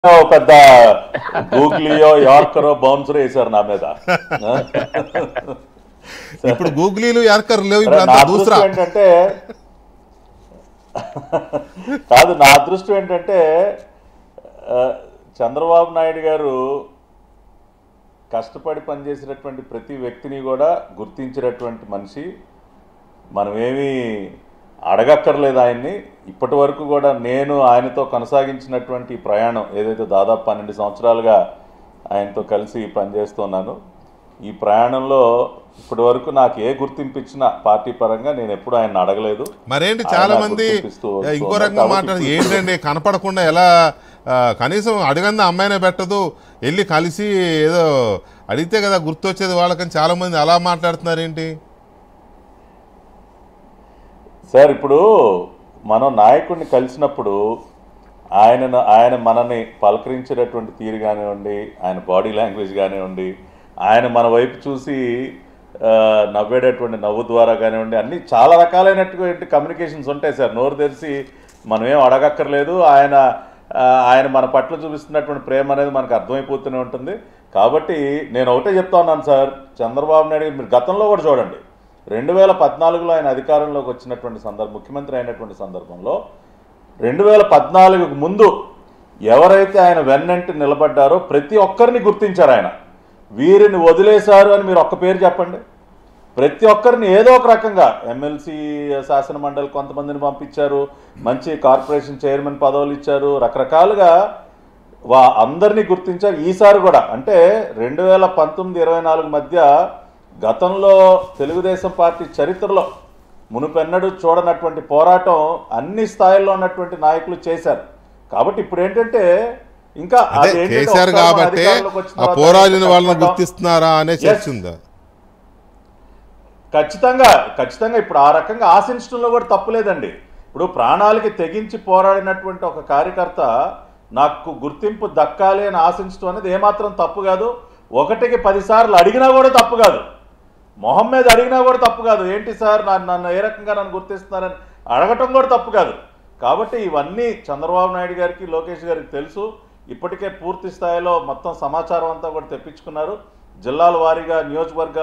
పెద్ద గూగ్లీయో యార్కరో బౌన్సర్ వేశారు నా మీద. ఇప్పుడు గూగ్లీలు యార్కర్ లేవు, నా ఇప్పుడు అదృష్టం ఏంటంటే కాదు, నా అదృష్టం ఏంటంటే చంద్రబాబు నాయుడు గారు కష్టపడి పనిచేసినటువంటి ప్రతి వ్యక్తిని కూడా గుర్తించినటువంటి మనిషి. మనమేమీ అడగక్కర్లేదు ఆయన్ని. ఇప్పటి వరకు కూడా నేను ఆయనతో కొనసాగించినటువంటి ప్రయాణం ఏదైతే దాదాపు 12 సంవత్సరాలుగా ఆయనతో కలిసి పనిచేస్తున్నాను, ఈ ప్రయాణంలో ఇప్పటి వరకు నాకు ఏ గుర్తింపు ఇచ్చినా పార్టీ పరంగా నేను ఎప్పుడు ఆయన అడగలేదు. మరేంటి చాలా మంది ఇంకో రకంగా మాట్లాడు, ఏంటండి కనపడకుండా ఎలా కనీసం అడగందా అమ్మాయినే పెట్టదు, వెళ్ళి కలిసి ఏదో అడిగితే కదా గుర్తొచ్చేది వాళ్ళకని చాలా మంది అలా మాట్లాడుతున్నారు ఏంటి సార్? ఇప్పుడు మనం నాయకుడిని కలిసినప్పుడు ఆయన మనని పలకరించేటటువంటి తీరు కానివ్వండి, ఆయన బాడీ లాంగ్వేజ్ కానివ్వండి, ఆయన మన వైపు చూసి నవ్వేటటువంటి నవ్వు ద్వారా కానివ్వండి, అన్నీ చాలా రకాలైనటువంటి కమ్యూనికేషన్స్ ఉంటాయి సార్. నోరు తెరిచి మనం ఏం అడగక్కర్లేదు. ఆయన మన పట్ల చూపిస్తున్నటువంటి ప్రేమ అనేది మనకు అర్థమైపోతూనే ఉంటుంది. కాబట్టి నేను ఒకటే చెప్తా ఉన్నాను సార్, చంద్రబాబు నాయుడు మీరు గతంలో కూడా చూడండి, 2014లో ఆయన అధికారంలోకి వచ్చినటువంటి ముఖ్యమంత్రి అయినటువంటి సందర్భంలో 2014కు ముందు ఎవరైతే ఆయన వెన్నంటి నిలబడ్డారో ప్రతి ఒక్కరిని గుర్తించారు ఆయన. వీరిని వదిలేశారు అని మీరు ఒక్క పేరు చెప్పండి. ప్రతి ఒక్కరిని ఏదో ఒక రకంగా ఎమ్మెల్సీ శాసన మండలి కొంతమందిని పంపించారు, మంచి కార్పొరేషన్ చైర్మన్ పదవులు ఇచ్చారు, రకరకాలుగా అందరినీ గుర్తించారు. ఈసారి కూడా అంటే 2019-24 మధ్య గతంలో తెలుగుదేశం పార్టీ చరిత్రలో మునుపెన్నడూ చూడనటువంటి పోరాటం అన్ని స్థాయిల్లో ఉన్నటువంటి నాయకులు చేశారు. కాబట్టి ఇప్పుడు ఏంటంటే ఇంకా చేశారు కాబట్టి పోరాడిన వాళ్ళని గుర్తిస్తున్నారా అనే చర్చ ఉందా? ఖచ్చితంగా ఇప్పుడు ఆ రకంగా ఆశించడంలో కూడా తప్పులేదండి. ఇప్పుడు ప్రాణాలకి తెగించి పోరాడినటువంటి ఒక కార్యకర్త నాకు గుర్తింపు దక్కాలి అని ఆశించడం అనేది ఏమాత్రం తప్పు కాదు. 1కి 10 సార్లు అడిగినా కూడా తప్పు కాదు, మొహం మీద అడిగినా కూడా తప్పు కాదు. ఏంటి సార్ నన్ను ఏ రకంగా నన్ను గుర్తిస్తున్నారని అడగటం కూడా తప్పు కాదు. కాబట్టి ఇవన్నీ చంద్రబాబు నాయుడు గారికి, లోకేష్ గారికి తెలుసు. ఇప్పటికే పూర్తి స్థాయిలో మొత్తం సమాచారం అంతా కూడా తెప్పించుకున్నారు. జిల్లాల వారీగా, నియోజకవర్గాల